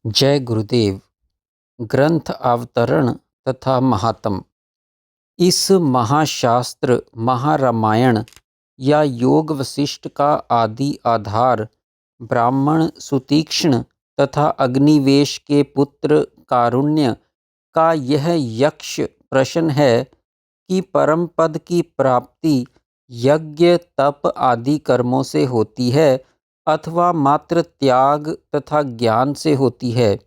जय गुरुदेव। ग्रंथ अवतरण तथा महात्म। इस महाशास्त्र महारामायण या योग वशिष्ठ का आदि आधार ब्राह्मण सुतीक्ष्ण तथा अग्निवेश के पुत्र कारुण्य का यह यक्ष प्रश्न है कि परम पद की प्राप्ति यज्ञ तप आदि कर्मों से होती है अथवा मात्र त्याग तथा ज्ञान से होती है।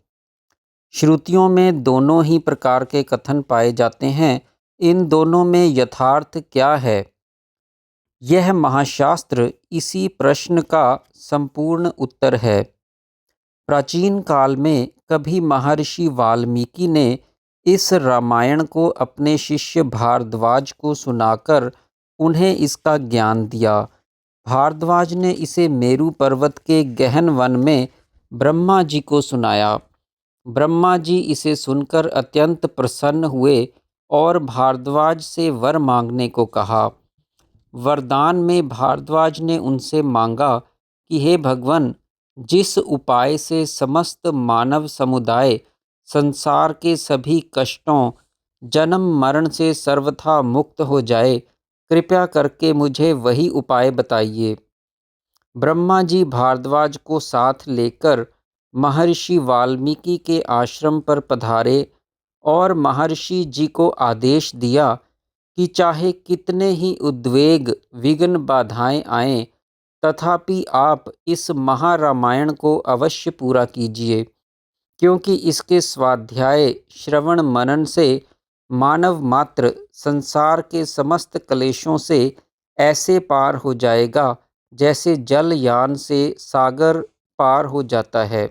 श्रुतियों में दोनों ही प्रकार के कथन पाए जाते हैं। इन दोनों में यथार्थ क्या है, यह महाशास्त्र इसी प्रश्न का संपूर्ण उत्तर है। प्राचीन काल में कभी महर्षि वाल्मीकि ने इस रामायण को अपने शिष्य भारद्वाज को सुनाकर उन्हें इसका ज्ञान दिया। भारद्वाज ने इसे मेरु पर्वत के गहन वन में ब्रह्मा जी को सुनाया। ब्रह्मा जी इसे सुनकर अत्यंत प्रसन्न हुए और भारद्वाज से वर मांगने को कहा। वरदान में भारद्वाज ने उनसे मांगा कि हे भगवान, जिस उपाय से समस्त मानव समुदाय संसार के सभी कष्टों जन्म मरण से सर्वथा मुक्त हो जाए, कृपया करके मुझे वही उपाय बताइए। ब्रह्मा जी भारद्वाज को साथ लेकर महर्षि वाल्मीकि के आश्रम पर पधारे और महर्षि जी को आदेश दिया कि चाहे कितने ही उद्वेग विघ्न बाधाएं आएं, तथापि आप इस महारामायण को अवश्य पूरा कीजिए, क्योंकि इसके स्वाध्याय श्रवण मनन से मानव मात्र संसार के समस्त क्लेशों से ऐसे पार हो जाएगा जैसे जलयान से सागर पार हो जाता है।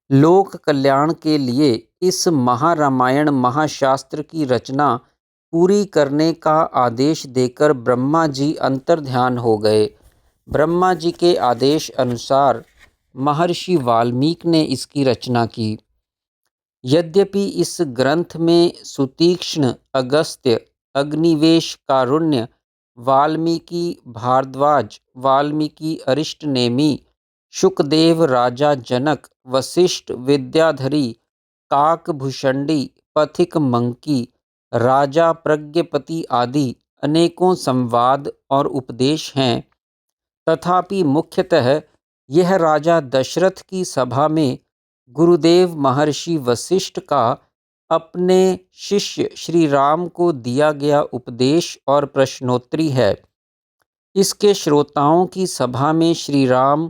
लोक कल्याण के लिए इस महारामायण महाशास्त्र की रचना पूरी करने का आदेश देकर ब्रह्मा जी अंतर्ध्यान हो गए। ब्रह्मा जी के आदेश अनुसार महर्षि वाल्मीकि ने इसकी रचना की। यद्यपि इस ग्रंथ में सुतीक्ष्ण, अगस्त्य, अग्निवेश, कारुण्य, वाल्मीकि, भारद्वाज, वाल्मीकि, अरिष्टनेमि, शुकदेव, राजा जनक, वशिष्ठ, विद्याधरी, काकभूषणी, पथिक मंकी, राजा प्रज्ञपति आदि अनेकों संवाद और उपदेश हैं, तथापि मुख्यतः यह राजा दशरथ की सभा में गुरुदेव महर्षि वशिष्ठ का अपने शिष्य श्री राम को दिया गया उपदेश और प्रश्नोत्तरी है। इसके श्रोताओं की सभा में श्री राम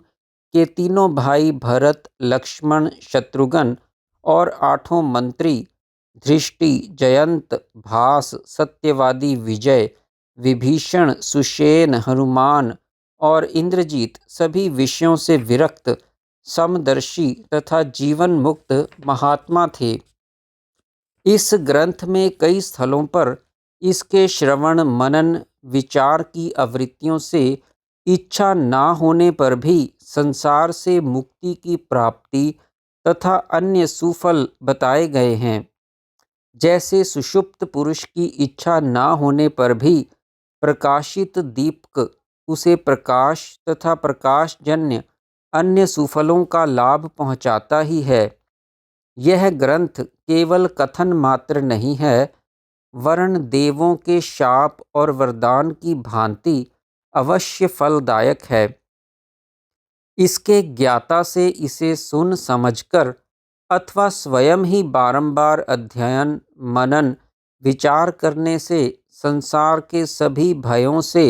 के तीनों भाई भरत, लक्ष्मण, शत्रुघ्न और आठों मंत्री धृष्टि, जयंत, भास, सत्यवादी, विजय, विभीषण, सुषेण, हनुमान और इंद्रजीत सभी विषयों से विरक्त, समदर्शी तथा जीवन मुक्त महात्मा थे। इस ग्रंथ में कई स्थलों पर इसके श्रवण मनन विचार की आवृत्तियों से इच्छा ना होने पर भी संसार से मुक्ति की प्राप्ति तथा अन्य सुफल बताए गए हैं। जैसे सुषुप्त पुरुष की इच्छा ना होने पर भी प्रकाशित दीपक उसे प्रकाश तथा प्रकाशजन्य अन्य सुफलों का लाभ पहुंचाता ही है। यह ग्रंथ केवल कथन मात्र नहीं है, वरन देवों के शाप और वरदान की भांति अवश्य फलदायक है। इसके ज्ञाता से इसे सुन समझकर अथवा स्वयं ही बारंबार अध्ययन मनन विचार करने से संसार के सभी भयों से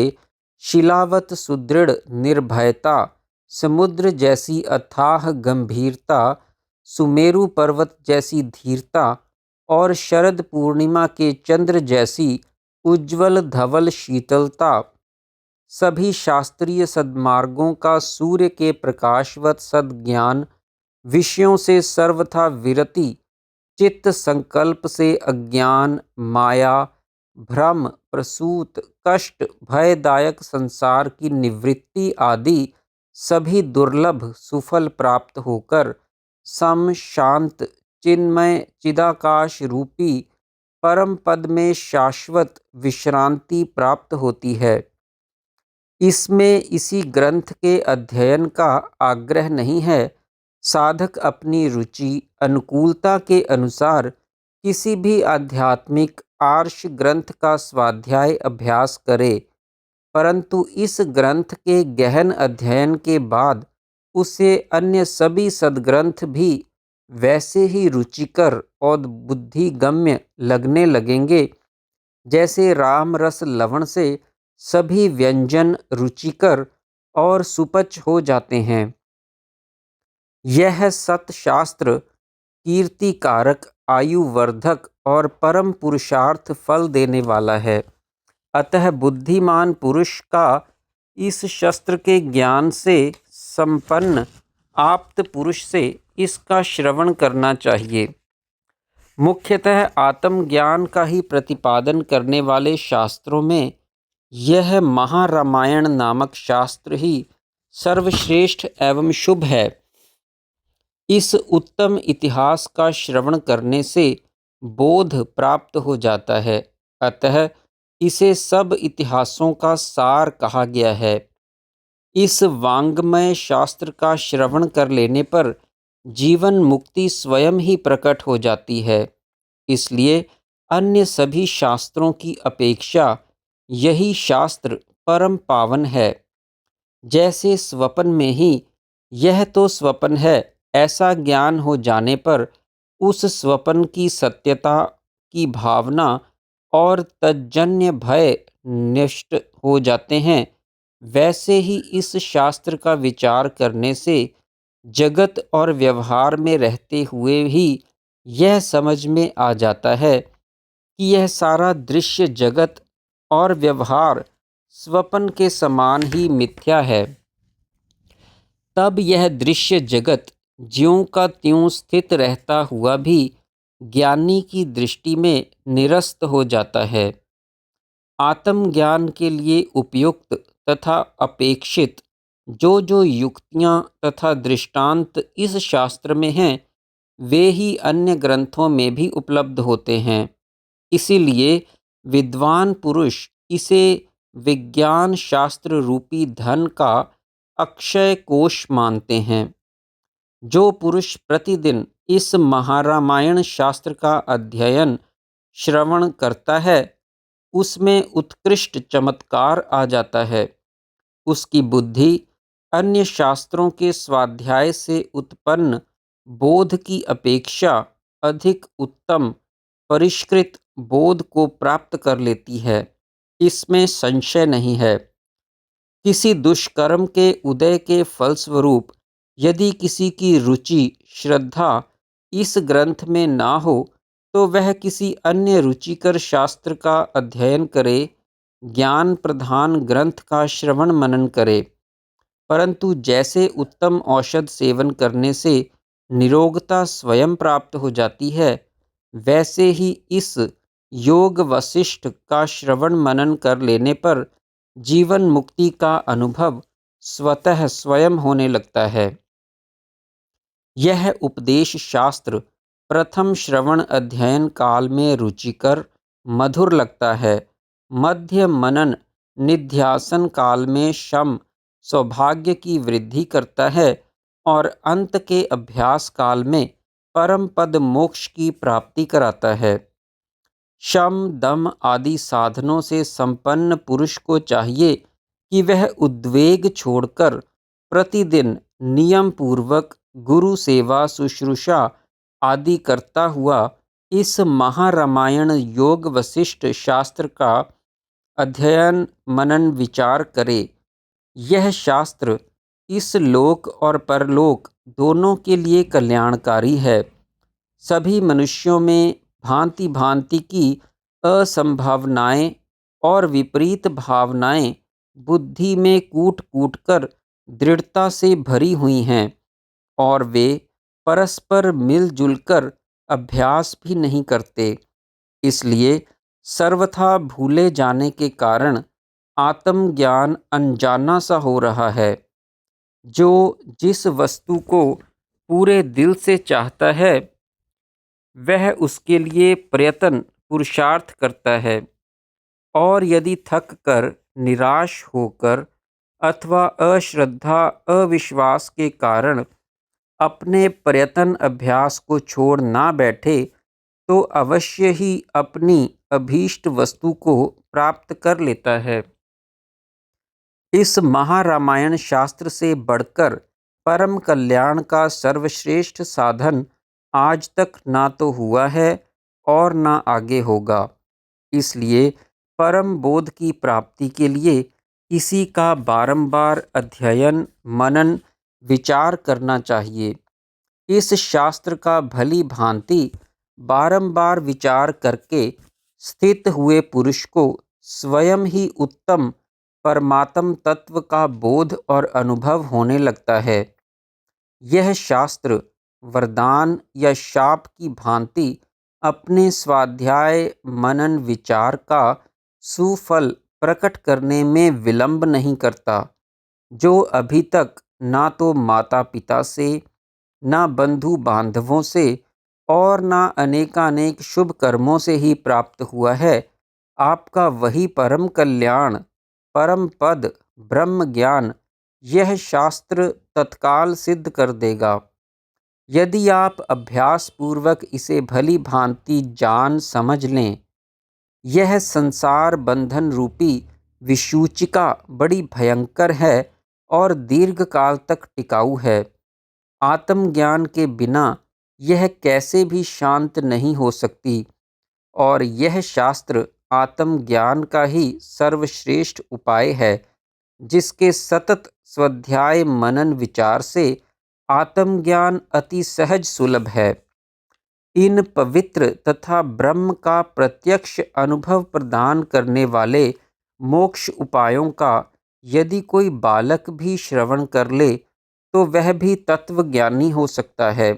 शिलावत सुदृढ़ निर्भयता, समुद्र जैसी अथाह गंभीरता, सुमेरु पर्वत जैसी धीरता और शरद पूर्णिमा के चंद्र जैसी उज्ज्वल धवल शीतलता, सभी शास्त्रीय सद्मार्गों का सूर्य के प्रकाशवत सद्ज्ञान, विषयों से सर्वथा विरति, चित्त संकल्प से अज्ञान, माया, भ्रम, प्रसूत, कष्ट, भयदायक संसार की निवृत्ति आदि सभी दुर्लभ सुफल प्राप्त होकर सम शांत चिन्मय चिदाकाश रूपी परम पद में शाश्वत विश्रांति प्राप्त होती है। इसमें इसी ग्रंथ के अध्ययन का आग्रह नहीं है, साधक अपनी रुचि अनुकूलता के अनुसार किसी भी आध्यात्मिक आर्ष ग्रंथ का स्वाध्याय अभ्यास करे, परंतु इस ग्रंथ के गहन अध्ययन के बाद उसे अन्य सभी सद्ग्रंथ भी वैसे ही रुचिकर और बुद्धिगम्य लगने लगेंगे जैसे राम रस लवण से सभी व्यंजन रुचिकर और सुपच हो जाते हैं। यह सतशास्त्र कीर्तिकारक, आयुवर्धक और परम पुरुषार्थ फल देने वाला है। अतः बुद्धिमान पुरुष का इस शस्त्र के ज्ञान से संपन्न आप्त पुरुष से इसका श्रवण करना चाहिए। मुख्यतः आत्मज्ञान का ही प्रतिपादन करने वाले शास्त्रों में यह महारामायण नामक शास्त्र ही सर्वश्रेष्ठ एवं शुभ है। इस उत्तम इतिहास का श्रवण करने से बोध प्राप्त हो जाता है, अतः इसे सब इतिहासों का सार कहा गया है। इस वांग्मय शास्त्र का श्रवण कर लेने पर जीवन मुक्ति स्वयं ही प्रकट हो जाती है। इसलिए अन्य सभी शास्त्रों की अपेक्षा यही शास्त्र परम पावन है। जैसे स्वप्न में ही यह तो स्वप्न है ऐसा ज्ञान हो जाने पर उस स्वप्न की सत्यता की भावना और तज्जन्य भय नष्ट हो जाते हैं, वैसे ही इस शास्त्र का विचार करने से जगत और व्यवहार में रहते हुए ही यह समझ में आ जाता है कि यह सारा दृश्य जगत और व्यवहार स्वप्न के समान ही मिथ्या है। तब यह दृश्य जगत ज्यों का त्यों स्थित रहता हुआ भी ज्ञानी की दृष्टि में निरस्त हो जाता है। आत्मज्ञान के लिए उपयुक्त तथा अपेक्षित जो जो युक्तियाँ तथा दृष्टांत इस शास्त्र में हैं, वे ही अन्य ग्रंथों में भी उपलब्ध होते हैं। इसीलिए विद्वान पुरुष इसे विज्ञान शास्त्र रूपी धन का अक्षय कोष मानते हैं। जो पुरुष प्रतिदिन इस महारामायण शास्त्र का अध्ययन श्रवण करता है, उसमें उत्कृष्ट चमत्कार आ जाता है। उसकी बुद्धि अन्य शास्त्रों के स्वाध्याय से उत्पन्न बोध की अपेक्षा अधिक उत्तम परिष्कृत बोध को प्राप्त कर लेती है, इसमें संशय नहीं है। किसी दुष्कर्म के उदय के फलस्वरूप यदि किसी की रुचि श्रद्धा इस ग्रंथ में ना हो तो वह किसी अन्य रुचिकर शास्त्र का अध्ययन करे, ज्ञान प्रधान ग्रंथ का श्रवण मनन करे। परंतु जैसे उत्तम औषध सेवन करने से निरोगता स्वयं प्राप्त हो जाती है, वैसे ही इस योग वशिष्ठ का श्रवण मनन कर लेने पर जीवन मुक्ति का अनुभव स्वतः स्वयं होने लगता है। यह उपदेश शास्त्र प्रथम श्रवण अध्ययन काल में रुचिकर मधुर लगता है, मध्य मनन निध्यासन काल में शम सौभाग्य की वृद्धि करता है और अंत के अभ्यास काल में परम पद मोक्ष की प्राप्ति कराता है। शम दम आदि साधनों से संपन्न पुरुष को चाहिए कि वह उद्वेग छोड़कर प्रतिदिन नियम पूर्वक गुरु सेवा शुश्रूषा आदि करता हुआ इस महारामायण योग वशिष्ठ शास्त्र का अध्ययन मनन विचार करे। यह शास्त्र इस लोक और परलोक दोनों के लिए कल्याणकारी है। सभी मनुष्यों में भांति भांति की असंभावनाएं और विपरीत भावनाएं बुद्धि में कूट कूट कर दृढ़ता से भरी हुई हैं और वे परस्पर मिलजुल कर अभ्यास भी नहीं करते। इसलिए सर्वथा भूले जाने के कारण आत्मज्ञान अनजाना सा हो रहा है। जो जिस वस्तु को पूरे दिल से चाहता है वह उसके लिए प्रयत्न पुरुषार्थ करता है और यदि थक कर निराश होकर अथवा अश्रद्धा अविश्वास के कारण अपने प्रयत्न अभ्यास को छोड़ ना बैठे तो अवश्य ही अपनी अभीष्ट वस्तु को प्राप्त कर लेता है। इस महारामायण शास्त्र से बढ़कर परम कल्याण का सर्वश्रेष्ठ साधन आज तक ना तो हुआ है और ना आगे होगा। इसलिए परम बोध की प्राप्ति के लिए इसी का बारंबार अध्ययन, मनन, विचार करना चाहिए। इस शास्त्र का भली भांति बारंबार विचार करके स्थित हुए पुरुष को स्वयं ही उत्तम परमात्म तत्व का बोध और अनुभव होने लगता है। यह शास्त्र वरदान या शाप की भांति अपने स्वाध्याय, मनन, विचार का सुफल प्रकट करने में विलंब नहीं करता। जो अभी तक ना तो माता पिता से, ना बंधु बांधवों से और ना अनेकानेक शुभ कर्मों से ही प्राप्त हुआ है, आपका वही परम कल्याण, परम पद, ब्रह्म ज्ञान यह शास्त्र तत्काल सिद्ध कर देगा। यदि आप अभ्यास पूर्वक इसे भली भांति जान समझ लें, यह संसार बंधन रूपी विसूचिका बड़ी भयंकर है और दीर्घ काल तक टिकाऊ है। आत्मज्ञान के बिना यह कैसे भी शांत नहीं हो सकती और यह शास्त्र आत्मज्ञान का ही सर्वश्रेष्ठ उपाय है, जिसके सतत स्वाध्याय, मनन, विचार से आत्मज्ञान अति सहज सुलभ है। इन पवित्र तथा ब्रह्म का प्रत्यक्ष अनुभव प्रदान करने वाले मोक्ष उपायों का यदि कोई बालक भी श्रवण कर ले तो वह भी तत्वज्ञानी हो सकता है।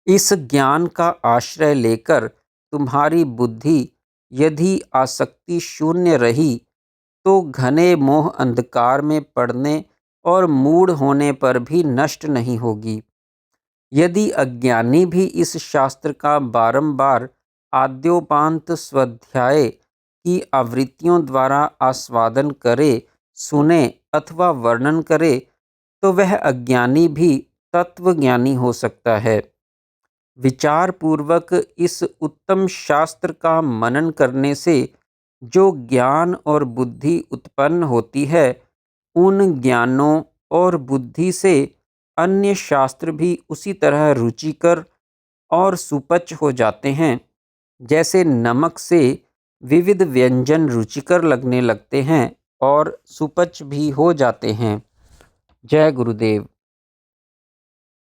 इस ज्ञान का आश्रय लेकर तुम्हारी बुद्धि यदि आसक्ति शून्य रही तो घने मोह अंधकार में पड़ने और मूढ़ होने पर भी नष्ट नहीं होगी। यदि अज्ञानी भी इस शास्त्र का बारंबार आद्योपांत स्वाध्याय की आवृत्तियों द्वारा आस्वादन करे, सुने अथवा वर्णन करे तो वह अज्ञानी भी तत्वज्ञानी हो सकता है। विचार पूर्वक इस उत्तम शास्त्र का मनन करने से जो ज्ञान और बुद्धि उत्पन्न होती है, उन ज्ञानों और बुद्धि से अन्य शास्त्र भी उसी तरह रुचिकर और सुपच हो जाते हैं, जैसे नमक से विविध व्यंजन रुचिकर लगने लगते हैं और सुपच भी हो जाते हैं। जय गुरुदेव।